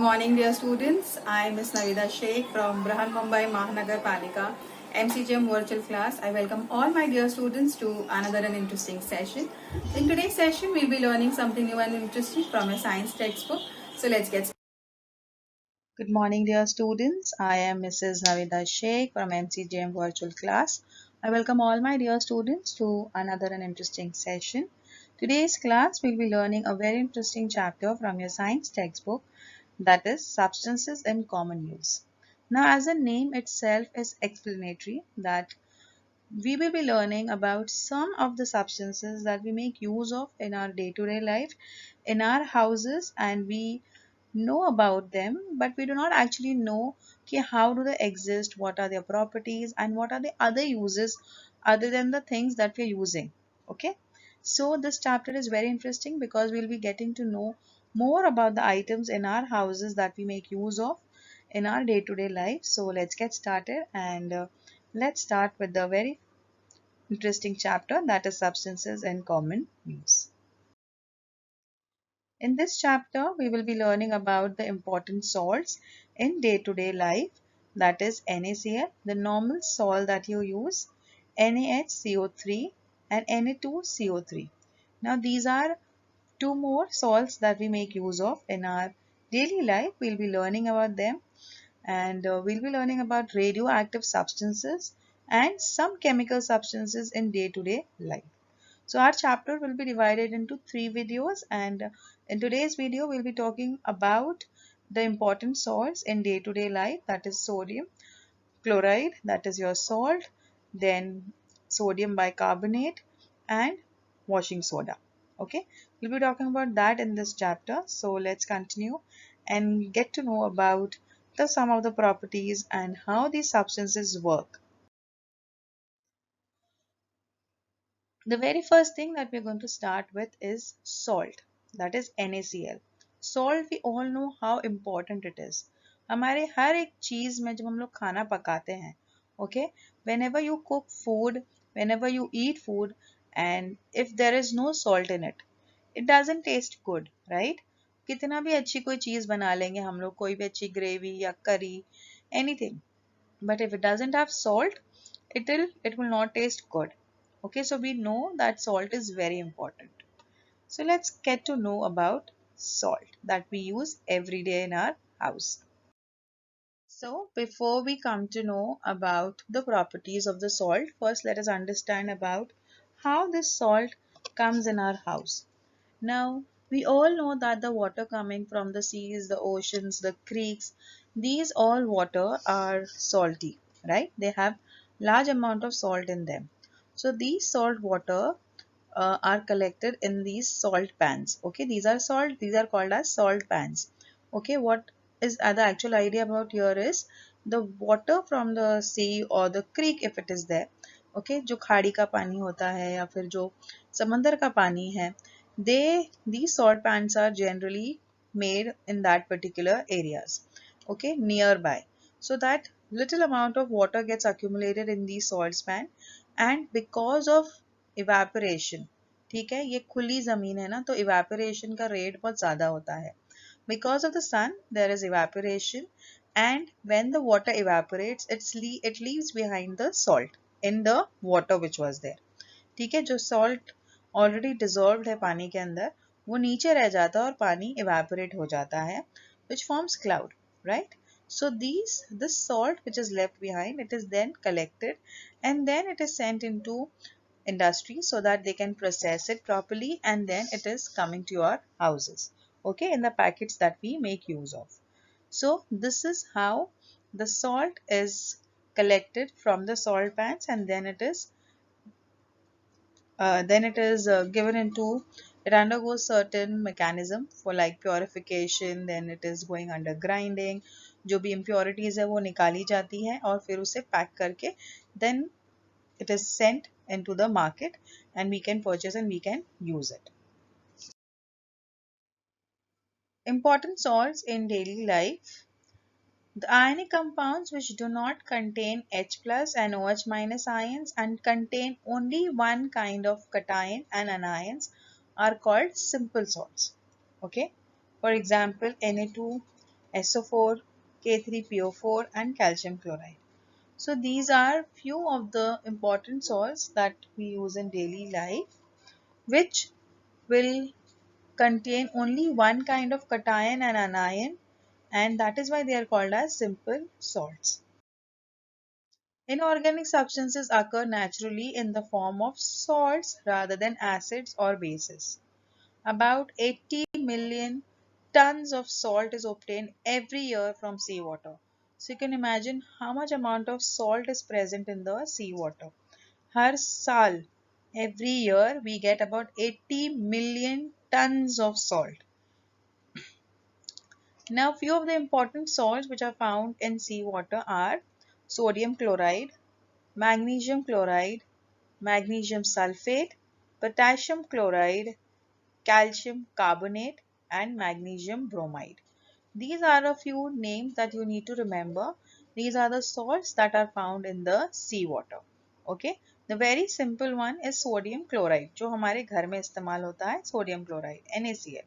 morning, dear students. I am Ms. Navida Sheikh from Brahan Mumbai Mahanagar Palika MCGM virtual class. I welcome all my dear students to another and interesting session. In today's session, we'll be learning something new and interesting from a science textbook. So let's get started. Good morning, dear students. I am Mrs. Navida Sheikh from MCGM virtual class. I welcome all my dear students to another and interesting session. Today's class will be learning a very interesting chapter from your science textbook, that is substances in common use. Now, as the name itself is explanatory, that we will be learning about some of the substances that we make use of in our day-to-day life, in our houses, and we know about them, but we do not actually know how do they exist, what are their properties, and what are the other uses other than the things that we're using. Okay, so this chapter is very interesting because we'll be getting to know more about the items in our houses that we make use of in our day-to-day life. So let's get started, and let's start with the very interesting chapter, that is substances in common use. In this chapter, we will be learning about the important salts in day-to-day life, that is NaCl, the normal salt that you use, NaHCO3 and Na2CO3. Now these are two more salts that we make use of in our daily life. We'll be learning about them, and we'll be learning about radioactive substances and some chemical substances in day-to-day life. So our chapter will be divided into three videos, and in today's video we'll be talking about the important salts in day-to-day life, that is sodium chloride, that is your salt, then sodium bicarbonate and washing soda. Okay, we'll be talking about that in this chapter. So let's continue and get to know about some of the properties and how these substances work. The very first thing that we're going to start with is salt, that is NaCl. Salt, we all know how important it is. हमारे हर एक चीज में जब हम लोग खाना पकाते हैं, okay, whenever you cook food, whenever you eat food, and if there is no salt in it, it doesn't taste good, right? कितना भी अच्छी कोई चीज बना लेंगे हम लोग, कोई भी अच्छी ग्रेवी या करी, anything, but if it doesn't have salt, it will not taste good. Okay, so we know that salt is very important. So let's get to know about salt that we use every day in our house. So before we come to know about the properties of the salt, first let us understand about how this salt comes in our house. Now, we all know that the water coming from the seas, the oceans, the creeks, these all water are salty, right? They have large amount of salt in them. So these salt water are collected in these salt pans. Okay, these are called as salt pans. Okay, what is the actual idea about here is the water from the sea or the creek, if it is there, okay, जो खाड़ी का पानी होता है या फिर जो समंदर का पानी है, these salt pans are generally made in that particular areas, okay, nearby, so that little amount of water gets accumulated in these salt pan, and because of evaporation, ठीक है, ये खुली जमीन है ना, तो evaporation का rate बहुत ज़्यादा होता है. Because of the sun, there is evaporation, and when the water evaporates, it leaves behind the salt in the water which was there. ठीक है, जो salt already dissolved है पानी के अंदर, वो नीचे रह जाता है और पानी evaporate हो जाता है, which forms cloud, right? So this salt which is left behind, it is then collected and then it is sent into industry so that they can process it properly, and then it is coming to your houses, okay, in the packets that we make use of. So this is how the salt is collected from the salt pans, and then it is given into, it undergoes certain mechanism for like purification, then it is going under grinding, जो भी impurities है वो निकाली जाती है और फिर उसे पैक करके then it is sent into the market and we can purchase and we can use it. Important salts in daily life. The ionic compounds which do not contain H plus and OH minus ions and contain only one kind of cation and anions are called simple salts. Okay. For example, Na2 SO4, K3PO4 and calcium chloride. So these are few of the important salts that we use in daily life, which will contain only one kind of cation and anion, and that is why they are called as simple salts. Inorganic substances occur naturally in the form of salts rather than acids or bases. About 80 million tons of salt is obtained every year from seawater. So you can imagine how much amount of salt is present in the seawater. Har saal, every year we get about 80 million tons of salt. Now, few of the important salts which are found in seawater are sodium chloride, magnesium chloride, magnesium sulfate, potassium chloride, calcium carbonate, and magnesium bromide. These are a few names that you need to remember. These are the salts that are found in the seawater. Okay. The very simple one is sodium chloride, जो हमारे घर में इस्तेमाल होता है, sodium chloride, NaCl.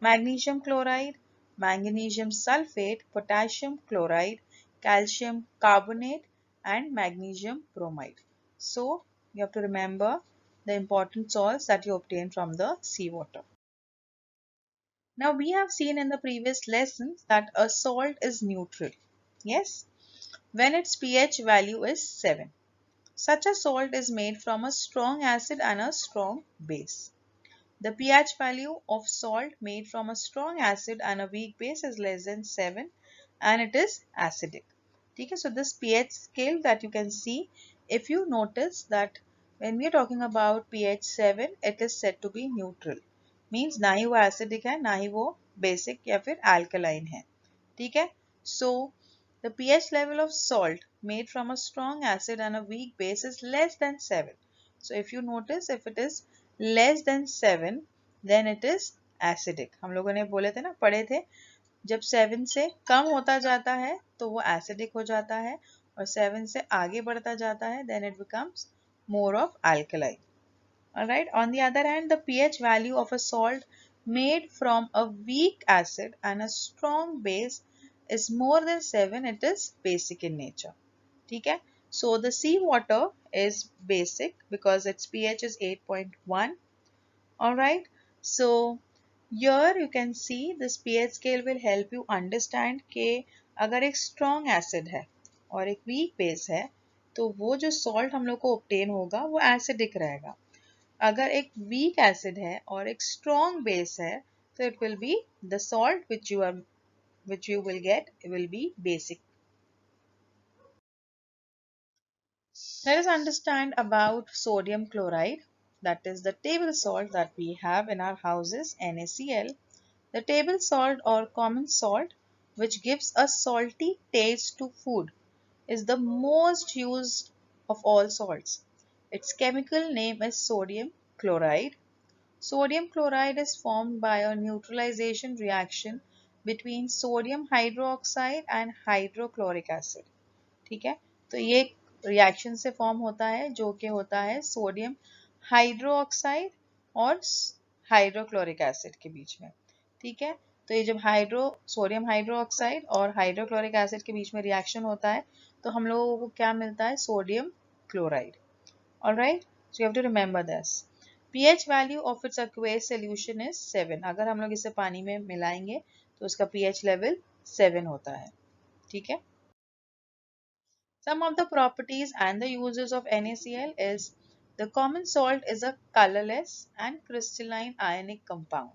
Magnesium chloride, magnesium sulfate, potassium chloride, calcium carbonate, and magnesium bromide. So you have to remember the important salts that you obtain from the seawater. Now we have seen in the previous lessons that a salt is neutral. Yes, when its pH value is 7. Such a salt is made from a strong acid and a strong base. The pH value of salt made from a strong acid and a weak base is less than 7 and it is acidic. Okay, so this pH scale that you can see, if you notice that when we are talking about pH 7, it is said to be neutral. Means ना ही वो acidic है ना ही वो basic या फिर alkaline है. ठीक है? So the pH level of salt made from a strong acid and a weak base is less than 7. So if you notice, if it is less than 7, then it is acidic. हम लोगों ने बोले थे ना, पढ़े थे, जब 7 से कम होता जाता है तो वो acidic हो जाता है और 7 से आगे बढ़ता जाता है, then it becomes more of alkaline. Alright, on the other hand, the pH value of a salt made from a weak acid and a strong base is more than 7, it is basic in nature. Okay? So the seawater is basic because its pH is 8.1. Alright, so here you can see this pH scale will help you understand कि अगर एक strong acid है और एक weak base है तो वो जो salt हम लोग को obtain होगा वो acidic रहेगा. अगर एक weak acid है और एक strong base है तो it will be the salt which you will get will be basic. Let us understand about sodium chloride, that is the table salt that we have in our houses, NaCl. The table salt or common salt, which gives a salty taste to food, is the most used of all salts. Its chemical name is sodium chloride. Sodium chloride is formed by a neutralization reaction between sodium hydroxide and hydrochloric acid. ठीक है, तो ये reaction से form होता है जो कि होता है सोडियम हाइड्रोक्साइड और हाइड्रोक्लोरिक एसिड के बीच में. ठीक है, तो ये जब सोडियम हाइड्रोक्साइड और हाइड्रोक्लोरिक एसिड के बीच में रिएक्शन होता है तो हम लोगों को क्या मिलता है? Sodium chloride. Alright, so you have to remember this. pH value of its aqueous solution is 7. अगर हम लोग इसे पानी में मिलाएंगे तो उसका pH level 7 होता है. ठीक है. Some of the properties and the uses of NaCl is the common salt is a colorless and crystalline ionic compound.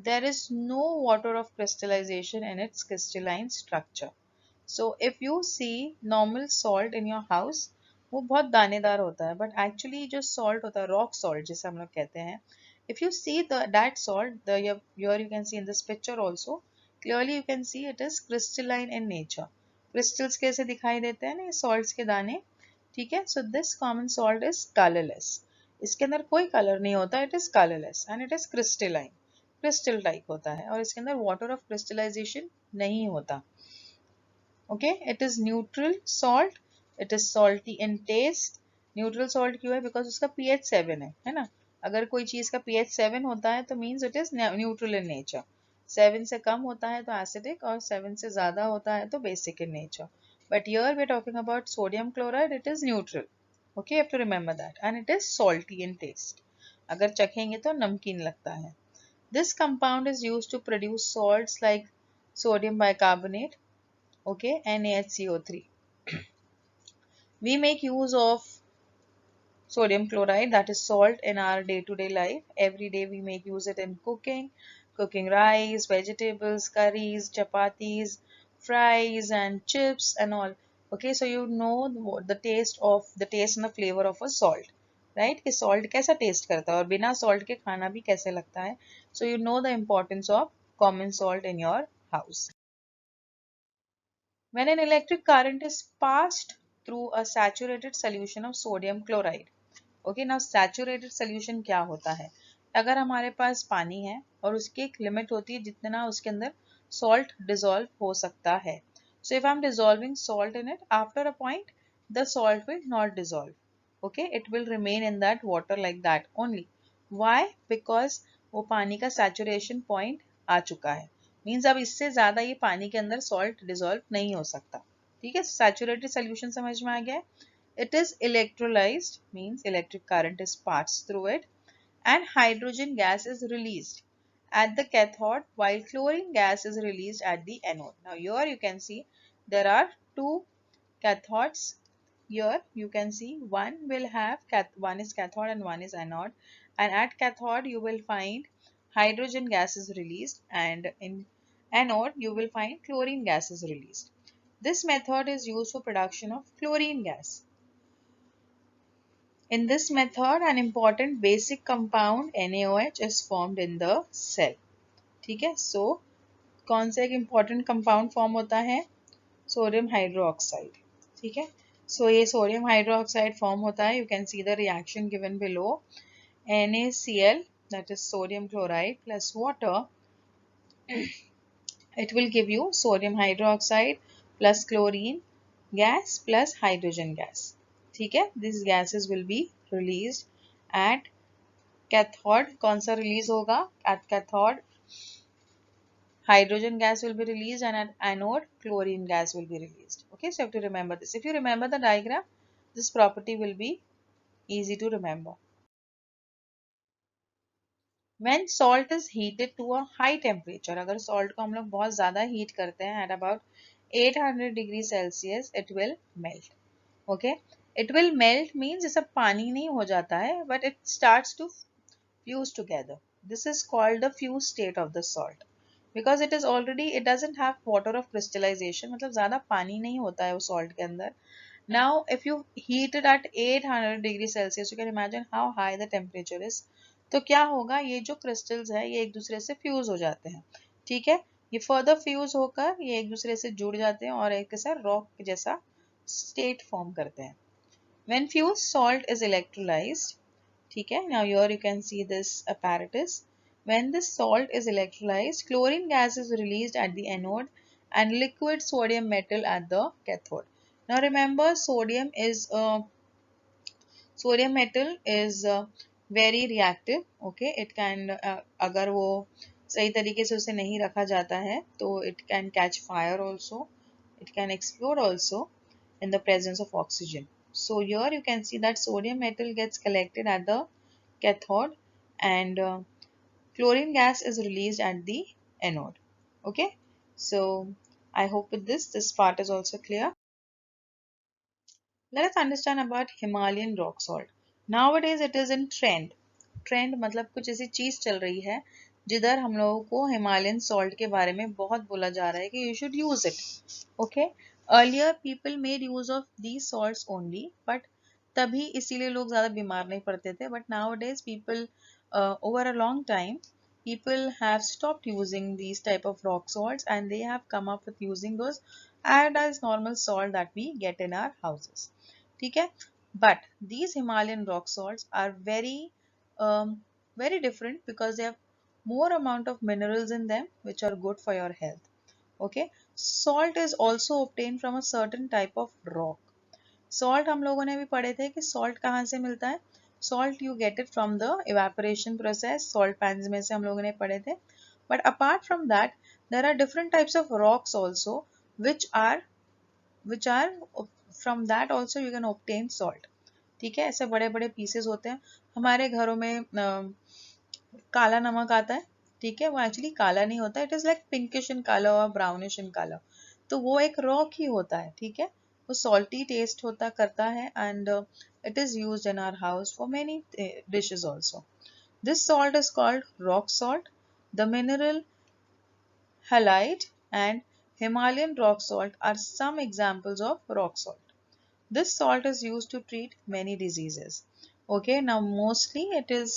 There is no water of crystallization in its crystalline structure. So if you see normal salt in your house, वो बहुत दानेदार होता है, but actually जो salt होता है, rock salt जिसे हम लोग कहते हैं, if you see that salt, here you can see in this picture also, clearly you can see it is crystalline in nature. Crystals कैसे दिखाई देते हैं ना, ये salts के दाने. ठीक है, so this common salt is colorless. इसके अंदर कोई color नहीं होता, it is colorless and it is crystalline. Crystal type होता है और इसके अंदर water of crystallization नहीं होता. Okay, it is neutral salt. It is salty in taste. Neutral salt क्यों है? Because उसका pH 7 है ना? अगर कोई चीज़ का pH 7 होता है तो means it is neutral in nature. 7 से कम होता है तो एसिडिक और 7 से ज़्यादा होता है तो basic in nature. But here we are talking about sodium chloride, it is neutral. Okay, you have to remember that. And it is salty in taste. अगर चखेंगे तो नमकीन लगता है. This compound is used to produce salts like sodium bicarbonate, okay, NaHCO3. We make use of sodium chloride, that is salt, in our day-to-day life. Every day we make use it in cooking rice, vegetables, curries, chapatis, fries and chips and all. Okay, so you know the taste and the flavor of a salt, right? कि salt कैसा taste करता है और बिना salt के खाना भी कैसे लगता है. So you know the importance of common salt in your house. When an electric current is passed through a saturated solution of sodium chloride. Okay ना, सैचुरेटेड सोल्यूशन क्या होता है. अगर हमारे पास पानी है और उसकी एक लिमिट होती है जितना उसके अंदर सॉल्ट डिजोल्व हो सकता है. So if I am dissolving salt in it, after a point the salt will not dissolve. Okay, it will remain in that water like that only. Why? Because वो पानी का सैचुरेशन पॉइंट आ चुका है. Means अब इससे ज्यादा ये पानी के अंदर सॉल्ट डिजोल्व नहीं हो सकता. ठीक है, सैचुरेटेड सोल्यूशन समझ में आ गया है. It is electrolyzed, means electric current is passed through it, and hydrogen gas is released at the cathode while chlorine gas is released at the anode. Now here you can see there are two cathodes. Here you can see one will have one is cathode and one is anode, and at cathode you will find hydrogen gas is released, and in anode you will find chlorine gas is released. This method is used for production of chlorine gas. In this method, an important basic compound NaOH is formed in the cell. ठीक है, so कौन सा एक important compound form होता है? Sodium hydroxide. ठीक है, so ये सोडियम हाइड्रोक्साइड form होता है. You can see the reaction given below. NaCl, that is sodium chloride plus water, it will give you sodium hydroxide plus chlorine gas plus hydrogen gas. ठीक है, these gases will be released at cathode. कौन सा release होगा? At cathode hydrogen gas will be released, and at anode chlorine gas will be released. Okay, so you have to remember this. If you remember the diagram, this property will be easy to remember. When salt is heated to a high temperature, अगर salt को हम लोग बहुत ज़्यादा heat करते हैं at about 800 degree Celsius, it will melt. Okay, it will melt means जैसा पानी नहीं हो जाता है, but it starts to fuse together. This is called the fuse state of the salt. Because it is already, it doesn't have water of crystallization, मतलब ज़्यादा पानी नहीं होता है वो salt के अंदर. Now, if you heat it at 800 degree Celsius, you can imagine how high the temperature is. तो क्या होगा, ये जो crystals है ये एक दूसरे से fuse हो जाते हैं. ठीक है, ये further fuse होकर ये एक दूसरे से जुड़ जाते हैं और एक ऐसा rock जैसा state form करते हैं. When fused salt is electrolyzed, ठीक है, now here you can see this apparatus. When this salt is electrolyzed, chlorine gas is released at the anode and liquid sodium metal at the cathode. Now remember, sodium metal is very reactive. Okay, it can अगर वो सही तरीके से उसे नहीं रखा जाता है तो it can catch fire also, it can explode also in the presence of oxygen. So here you can see that sodium metal gets collected at the cathode and chlorine gas is released at the anode. Okay, so I hope with this part is also clear. Let us understand about Himalayan rock salt. Nowadays it is in trend. Trend मतलब कुछ ऐसी चीज चल रही है जिधर हम लोगों को हिमालयन सॉल्ट के बारे में बहुत बोला जा रहा है कि you should use it. Okay, earlier people made use of these salts only, but तभी इसीलिए लोग ज़्यादा बीमार नहीं पड़ते थे. But nowadays people over a long time people have stopped using these type of rock salts and they have come up with using those iodized normal salt that we get in our houses. ठीक है, but these Himalayan rock salts are very different because they have more amount of minerals in them which are good for your health. Okay, salt is also obtained from a certain type of rock. Salt हम लोगों ने भी पढ़े थे कि salt कहाँ से मिलता है. Salt you get it from the evaporation process. Salt pans में से हम लोगों ने पढ़े थे. But apart from that, there are different types of rocks also, which are which are from that also you can obtain salt. ठीक है, ऐसे बड़े बड़े पीसेस होते हैं हमारे घरों में। काला नमक आता है, ठीक है, वो एक्चुअली काला नहीं होता, it is like pinkish in colour और ब्राउनिश इन कलर, तो वो एक रॉक ही होता है, ठीक है। वो सॉल्टी टेस्ट होता करता है and it is used in our house for many dishes also. This salt is called rock salt. The mineral halite and Himalayan rock salt are some examples of rock salt. This salt is used to treat many diseases. Okay, now mostly it is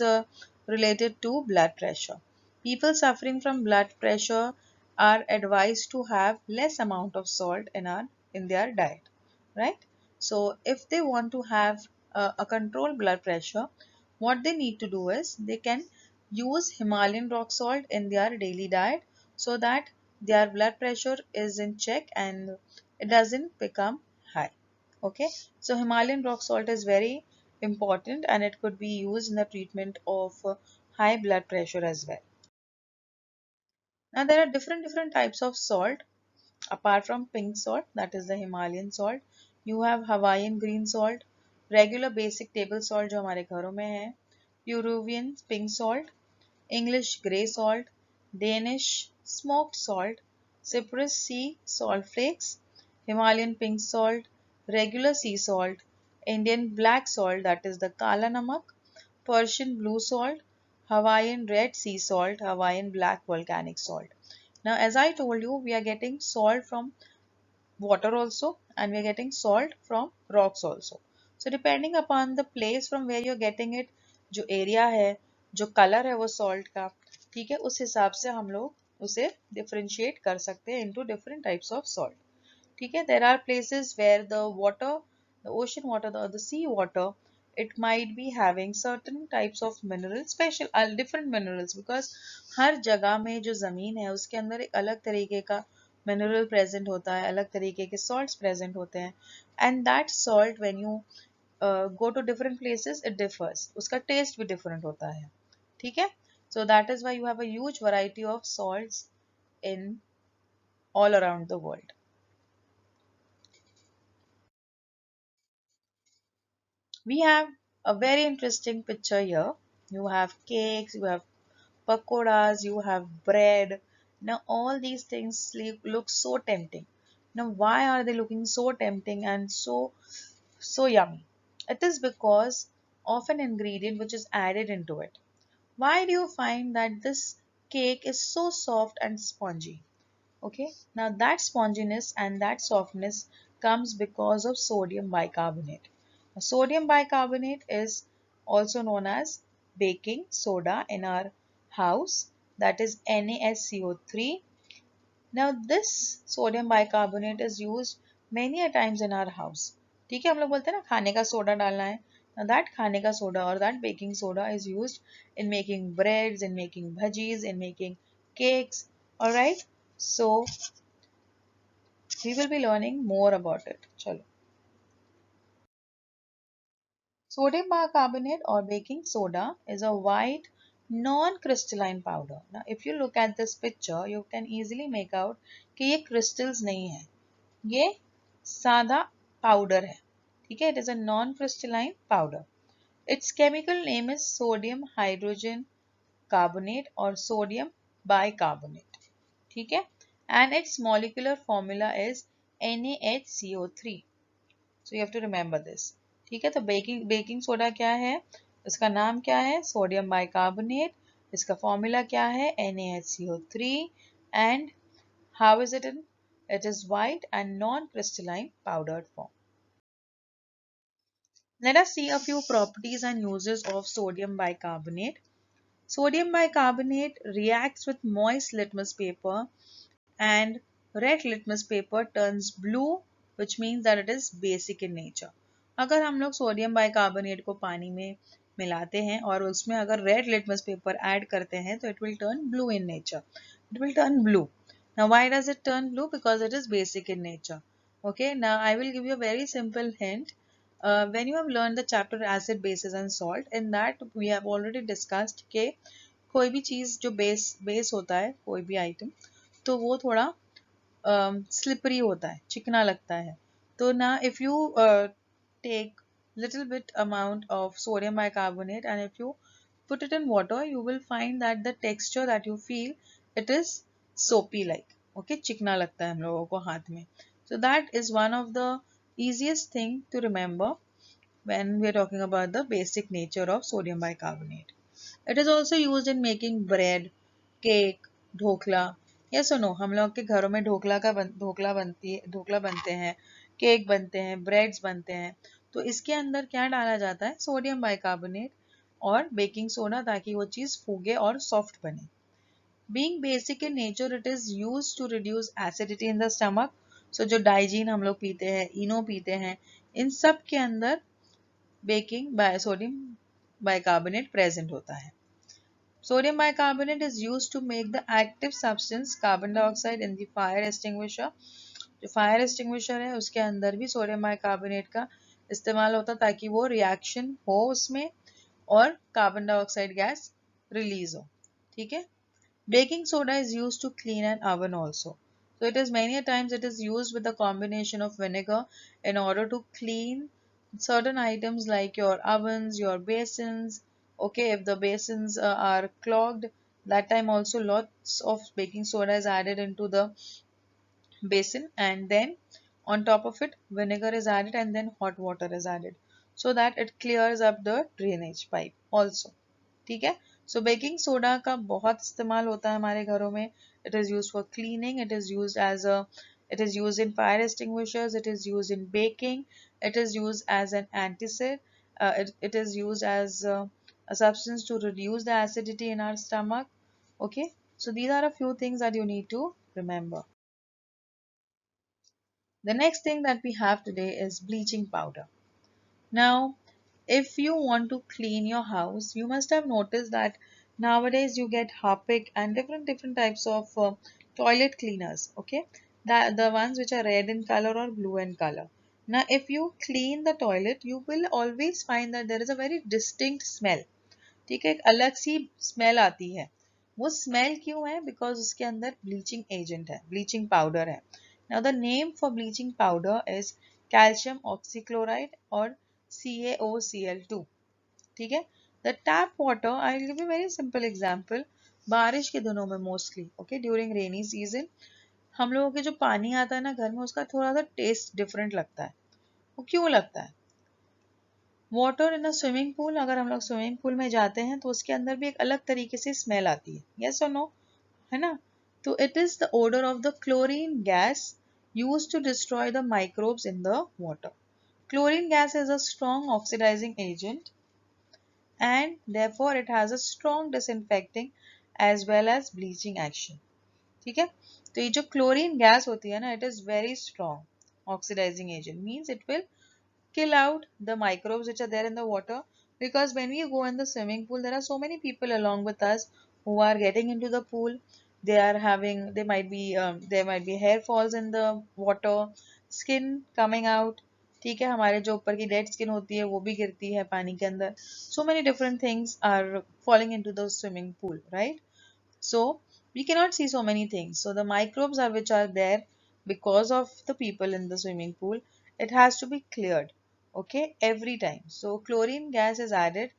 related to blood pressure. People suffering from blood pressure are advised to have less amount of salt in their diet, right? So if they want to have a controlled blood pressure, what they need to do is they can use Himalayan rock salt in their daily diet so that their blood pressure is in check and it doesn't become high. Okay, so Himalayan rock salt is very important and it could be used in the treatment of high blood pressure as well. Now there are different types of salt apart from pink salt, that is the Himalayan salt. You have Hawaiian green salt, regular basic table salt जो हमारे घरों में है, Peruvian pink salt, English grey salt, Danish smoked salt, Cyprus sea salt flakes, Himalayan pink salt, regular sea salt, Indian black salt that is the Kala Namak, Persian blue salt, Hawaiian red sea salt, Hawaiian black volcanic salt. Now, as I told you, we are getting salt from water also and we are getting salt from rocks also. So depending upon the place from where you're getting it, जो area है, जो color है वो salt का, ठीक है, उस हिसाब से हम लोग उसे differentiate कर सकते हैं into different types of salt. ठीक है, there are places where the water, the ocean water, the sea water, it might be having certain types of minerals, special different minerals, because हर जगह में जो ज़मीन है उसके अंदर एक अलग तरीके का मिनरल प्रेजेंट होता है, अलग तरीके के सॉल्ट्स प्रेजेंट होते हैं and that salt when you go to different places it differs, उसका टेस्ट भी डिफरेंट होता है, ठीक है। So that is why you have a huge variety of salts in all around the world. We have a very interesting picture here. You have cakes, you have pakoras, you have bread. Now all these things look so tempting. Now why are they looking so tempting and so yummy? It is because of an ingredient which is added into it. Why do you find that this cake is so soft and spongy? Okay, now that sponginess and that softness comes because of sodium bicarbonate. Now, sodium bicarbonate is also known as baking soda in our house, that is NaSCO3. Now this sodium bicarbonate is used many a times in our house. ठीक है, हम लोग बोलते हैं ना खाने का soda डालना है. Now that खाने का soda or that baking soda is used in making breads, in making bhajis, in making cakes. Alright, so we will be learning more about it. Chalo. Sodium bicarbonate or baking soda is a white non-crystalline powder. Now if you look at this picture, you can easily make out कि ये crystals नहीं है, ये सादा powder है, ठीक है, it is a non-crystalline powder. Its chemical name is sodium hydrogen carbonate or sodium bicarbonate, ठीक है, and its molecular formula is NaHCO3. So you have to remember this. ठीक है, तो बेकिंग सोडा क्या है, इसका नाम क्या है, सोडियम बाइकार्बोनेट, इसका फॉर्मूला क्या है, NaHCO3, and how is it in, it is white and non-crystalline powdered form. Let us see a few properties and uses of sodium bicarbonate. Sodium bicarbonate reacts with moist litmus paper and red litmus paper turns blue, which means that it is basic in nature. अगर हम लोग sodium bicarbonate को पानी में मिलाते हैं और उसमें अगर रेड लिटमस पेपर ऐड करते हैं तो it will turn blue in nature. It will turn blue. Now why does it turn blue? Because it is basic in nature. Okay, now I will give you a very simple hint. When you have learned the chapter acid, bases and salt, in that we have already discussed कि कोई भी चीज़ जो base base होता है, कोई भी item, तो वो थोड़ा स्लिपरी होता है, चिकना लगता है। तो ना if you take little bit amount of sodium bicarbonate and if you put it in water, you will find that the texture that you feel, it is soapy like, okay, चिकना लगता है हम लोगों को हाथ में. So that is one of the easiest thing to remember when we are talking about the basic nature of sodium bicarbonate. It is also used in making bread, cake, dhokla. Yes or no? हम लोग के घरों में ढोकला बनते हैं, cake बनते हैं, breads बनते हैं. तो इसके अंदर क्या डाला जाता है? सोडियम बाइकार्बोनेट और बेकिंग सोडा, ताकि वो चीज़ फूगे और सॉफ्ट बने. Being basic in nature, it is used to reduce acidity in the stomach. So जो डाइजीन हम लोग पीते हैं, इनो पीते हैं, इन सब के अंदर बेकिंग सोडियम बाइकार्बोनेट प्रेजेंट होता है. Sodium bicarbonate is used to make the active substance carbon dioxide in the fire extinguisher. जो फायर एक्सटिंग्विशर है उसके अंदर भी सोडियम बाइकार्बोनेट का इस्तेमाल होता है, ताकि वो रिएक्शन हो उसमें और कार्बन डाइऑक्साइड गैस रिलीज हो. ठीक है. Baking soda is used to clean an oven also. So it is many a times it is used with a combination of vinegar in order to clean certain items like your ovens, your basins. Okay, if the basins are clogged, that time also lots of baking soda is added into the basin, and then on top of it vinegar is added and then hot water is added so that it clears up the drainage pipe also. ठीक है. सो baking soda का बहुत इस्तेमाल होता है हमारे घरों में. It is use for cleaning, it is use in fire extinguishers, it is use in baking, it is use as an antacid, it is used as a substance to reduce the acidity in our stomach. Okay, so these are a few things that you need to remember. The next thing that we have today is bleaching powder. Now, if you want to clean your house, you must have noticed that nowadays you get Harpic and different types of toilet cleaners. Okay, that the ones which are red in color or blue in color. Now, if you clean the toilet, you will always find that there is a very distinct smell. ठीक है, एक अलग सी smell आती है. वो smell क्यों है? Because उसके अंदर ब्लीचिंग एजेंट है, ब्लीचिंग पाउडर है. Now the name for bleaching powder is calcium oxychloride और CaOCl2. ठीक है. The tap water, I will give you very simple example. बारिश के दिनों में mostly, okay, during rainy season, हम लोगों के जो पानी आता है ना घर में, उसका थोड़ा सा टेस्ट डिफरेंट लगता है. वो क्यों लगता है? Water in a swimming pool, अगर हम लोग स्विमिंग पूल में जाते हैं तो उसके अंदर भी एक अलग तरीके से स्मेल आती है. यस और नो? है ना? तो it is the odour of the chlorine gas used to destroy the microbes in the water. Chlorine gas is a strong oxidizing agent and therefore it has a strong disinfecting as well as bleaching action. ठीक है. तो ये जो chlorine gas होती है ना, it is very strong oxidising agent. Means it will kill out the microbes which are there in the water, because when we go in the swimming pool there are so many people along with us who are getting into the pool. There might be hair falls in the water, skin coming out. ठीक है. हमारे जो ऊपर की dead skin होती है वो भी गिरती है पानी के अंदर. So many different things are falling into the swimming pool, right? So we cannot see so many things. So the microbes are which are there because of the people in the swimming pool, it has to be cleared, okay, every time. So chlorine gas is added.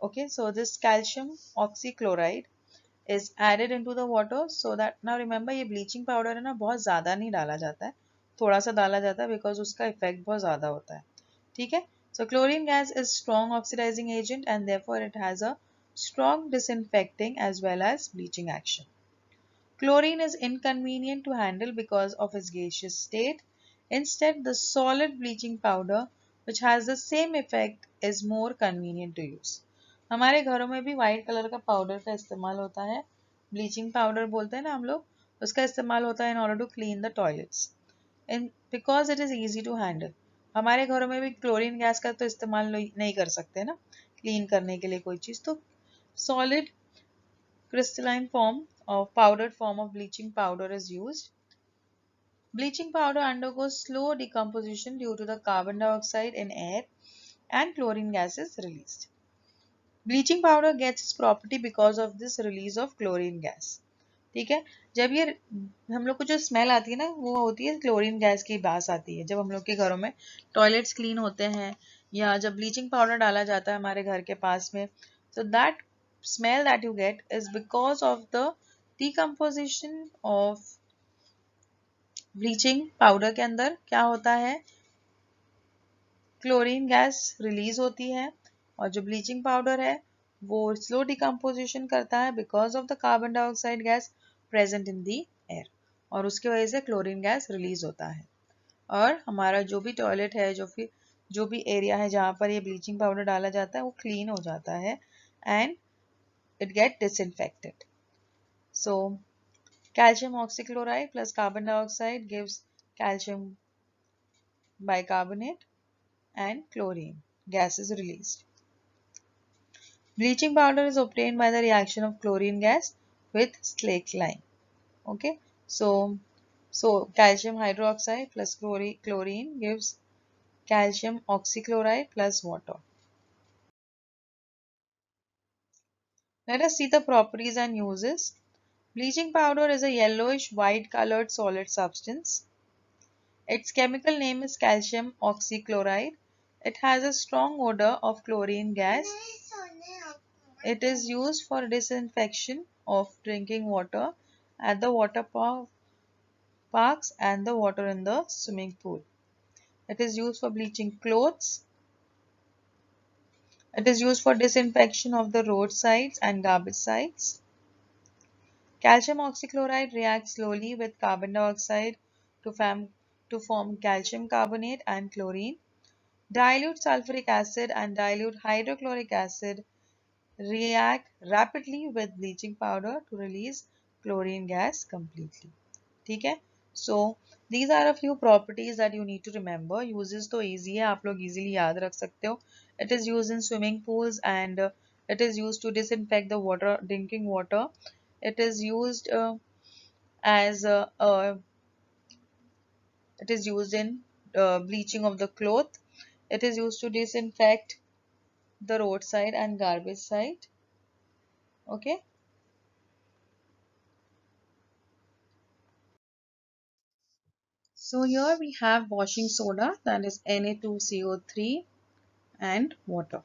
Okay, so this calcium oxychloride is added into the water, so that now remember ये bleaching powder है ना, बहुत ज़्यादा नहीं डाला जाता है, थोड़ा सा डाला जाता है because उसका effect बहुत ज़्यादा होता है. ठीक है. So chlorine gas is strong oxidizing agent and therefore it has a strong disinfecting as well as bleaching action. Chlorine is inconvenient to handle because of its gaseous state. Instead, the solid bleaching powder, which has the same effect, is more convenient to use. हमारे घरों में भी white colour का powder का इस्तेमाल होता है, bleaching powder बोलते हैं ना हम लोग, उसका इस्तेमाल होता है in order to clean the toilets, in because it is easy to handle. हमारे घरों में भी क्लोरीन गैस का तो इस्तेमाल नहीं कर सकते ना क्लीन करने के लिए कोई चीज़, तो solid crystalline form of powdered form of bleaching powder is used. Bleaching powder undergoes slow decomposition due to the carbon dioxide in air and chlorine gas is released. Bleaching powder gets its property because of this release of chlorine gas. ठीक है, जब ये हम लोग को जो smell आती है ना वो होती है क्लोरीन गैस की बास आती है। जब हम लोग के घरों में टॉयलेट्स क्लीन होते हैं या जब ब्लीचिंग पाउडर डाला जाता है हमारे घर के पास में, so that smell that you get is because of the decomposition of bleaching powder के अंदर क्या होता है, क्लोरीन गैस रिलीज होती है और जो ब्लीचिंग पाउडर है वो स्लो डिकम्पोजिशन करता है because of the carbon dioxide gas present in the air, और उसकी वजह से क्लोरीन गैस रिलीज होता है। और हमारा जो भी टॉयलेट है जो भी एरिया है जहाँ पर ये ब्लीचिंग पाउडर डाला जाता है वो क्लीन हो जाता है and it get disinfected. So calcium oxychloride plus carbon dioxide gives calcium bicarbonate and chlorine gas is released. Bleaching powder is obtained by the reaction of chlorine gas with slaked lime. Okay, so calcium hydroxide plus chlorine gives calcium oxychloride plus water. Let us see the properties and uses. Bleaching powder is a yellowish white colored solid substance. Its chemical name is calcium oxychloride. It has a strong odor of chlorine gas. It is used for disinfection of drinking water at the parks and the water in the swimming pool. It is used for bleaching clothes. It is used for disinfection of the roadsides and garbage sites. Calcium oxychloride reacts slowly with carbon dioxide to form calcium carbonate and chlorine. Dilute sulfuric acid and dilute hydrochloric acid react rapidly with bleaching powder to release chlorine gas completely. ठीक है, so these are a few properties that you need to remember. Uses तो easy है, आप लोग easily याद रख सकते हो. It is used in swimming pools and it is used to disinfect the water, drinking water. It is used as it is used in bleaching of the cloth. It is used to disinfect the roadside and garbage site. Okay. So here we have washing soda, that is Na2CO3 and water.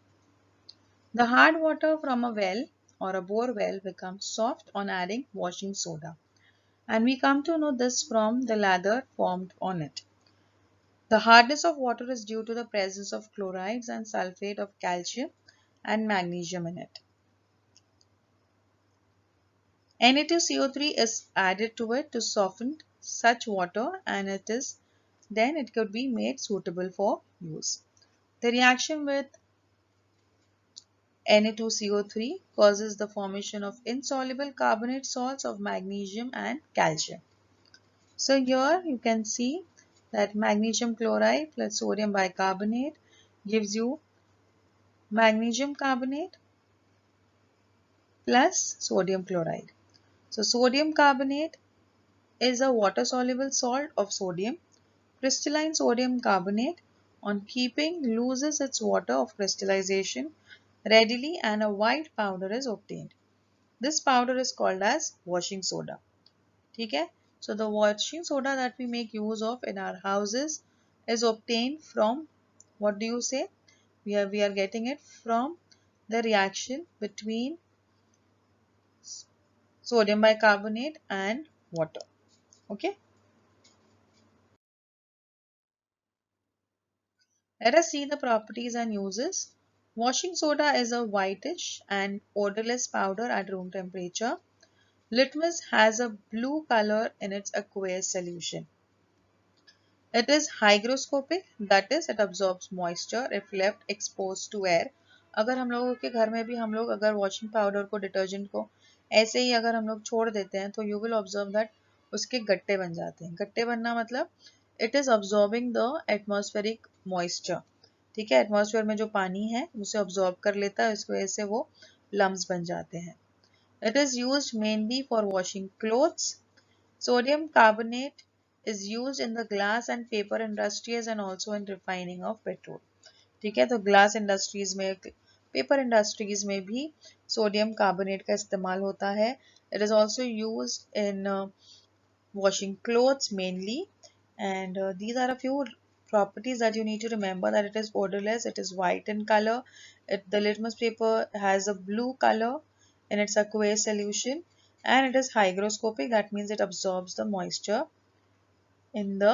The hard water from a well or a bore well becomes soft on adding washing soda, and we come to know this from the lather formed on it. The hardness of water is due to the presence of chlorides and sulfate of calcium and magnesium in it. Na2CO3 is added to it to soften such water, and then it could be made suitable for use. The reaction with Na2CO3 causes the formation of insoluble carbonate salts of magnesium and calcium. So here you can see that magnesium chloride plus sodium bicarbonate gives you magnesium carbonate plus sodium chloride. So sodium carbonate is a water-soluble salt of sodium. Crystalline sodium carbonate, on keeping, loses its water of crystallization readily and a white powder is obtained. This powder is called as washing soda. ठीक है? So the washing soda that we make use of in our houses is obtained from, what do you say? We are getting it from the reaction between sodium bicarbonate and water. Okay? Let us see the properties and uses. Washing soda is a whitish and odorless powder at room temperature. Litmus has a blue color in its aqueous solution. It is hygroscopic, that is it absorbs moisture if left exposed to air. अगर हम लोगों के घर में भी हम लोग अगर वॉशिंग पाउडर को डिटर्जेंट को ऐसे ही अगर हम लोग छोड़ देते हैं तो यू विल ऑब्जर्व दैट उसके गट्टे बन जाते हैं। गट्टे बनना मतलब it is absorbing the atmospheric moisture. ठीक है, एटमॉस्फेयर में जो पानी है उसे ऑब्जॉर्ब कर लेता है, इस वजह से वो लम्स बन जाते हैं। It is used mainly for washing clothes. Sodium carbonate is used in the glass and paper industries and also in refining of petrol. ठीक है, तो ग्लास इंडस्ट्रीज में पेपर इंडस्ट्रीज में भी सोडियम कार्बोनेट का इस्तेमाल होता है. It is also use in washing clothes mainly, and these are a few properties that you need to remember, that it is odorless, it is white in color, the litmus paper has a blue color in its aqueous solution, and it is hygroscopic. That means it absorbs the moisture in the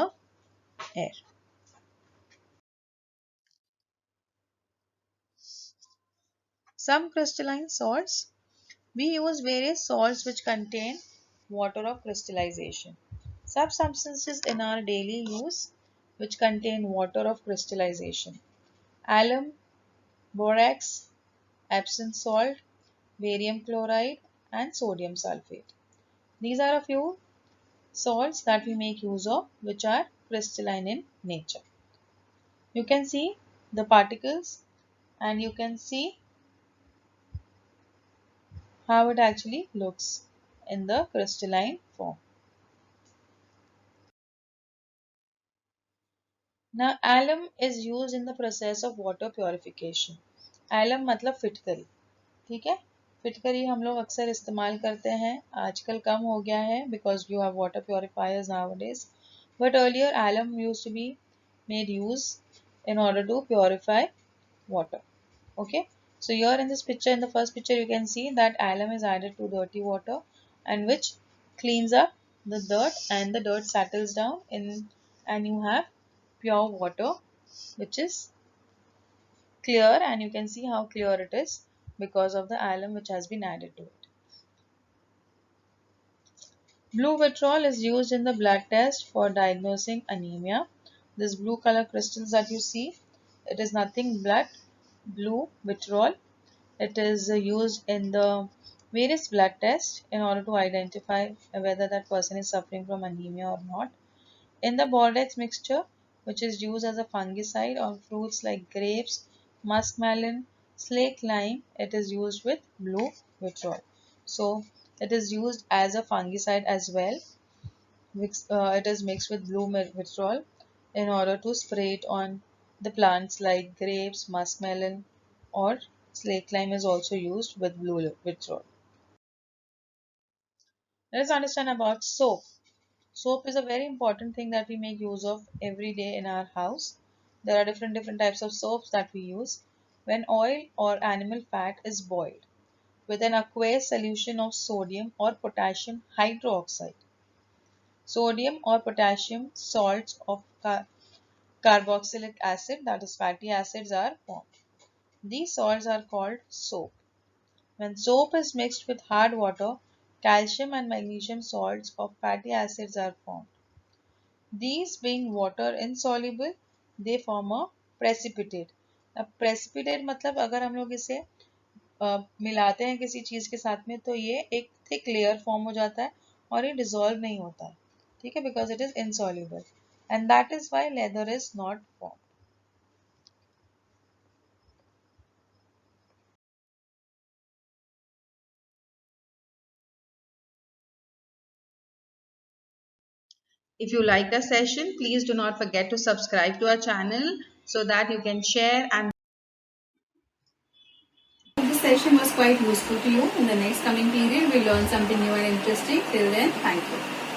air. Some crystalline salts. We use various salts which contain water of crystallization. Some substances in our daily use which contain water of crystallization: alum, borax, Epsom salt, barium chloride, and sodium sulfate. These are a few salts that we make use of which are crystalline in nature. You can see the particles and you can see how it actually looks in the crystalline form. Now alum is used in the process of water purification. Alum मतलब फिटकरी, ठीक है. फिटकरी हम लोग अक्सर इस्तेमाल करते हैं, आजकल कम हो गया है because you have water purifiers nowadays, but earlier alum used to be made use in order to purify water. Okay, so here in this picture, in the first picture, you can see that alum is added to dirty water and which cleans up the dirt, and the dirt settles down in, and you have pure water which is clear, and you can see how clear it is because of the alum which has been added to it. Blue vitriol is used in the blood test for diagnosing anemia. This blue color crystals that you see, it is nothing but blue vitriol. It is used in the various blood tests in order to identify whether that person is suffering from anemia or not. In the Bordeaux mixture, which is used as a fungicide on fruits like grapes, muskmelon, slake lime, it is used with blue vitriol. So it is used as a fungicide as well. It is mixed with blue vitriol in order to spray it on the plants like grapes, muskmelon, or slake lime is also used with blue vitriol. Let us understand about soap. Soap is a very important thing that we make use of every day in our house. There are different types of soaps that we use. When oil or animal fat is boiled with an aqueous solution of sodium or potassium hydroxide, sodium or potassium salts of carboxylic acid, that is fatty acids, are formed. These salts are called soap. When soap is mixed with hard water, calcium and magnesium salts of fatty acids are formed. These being water insoluble, they form a precipitate. अब precipitate मतलब अगर हम लोग इसे मिलाते हैं किसी चीज़ के साथ में तो ये एक थिक लेयर फॉर्म हो जाता है और ये डिजोल्व नहीं होता है, ठीक है, because it is insoluble, and that is why lather is not form. If you like the session, please do not forget to subscribe to our channel so that you can share and This session was quite useful to you. In the next coming period, we'll learn something new and interesting. Till then, thank you.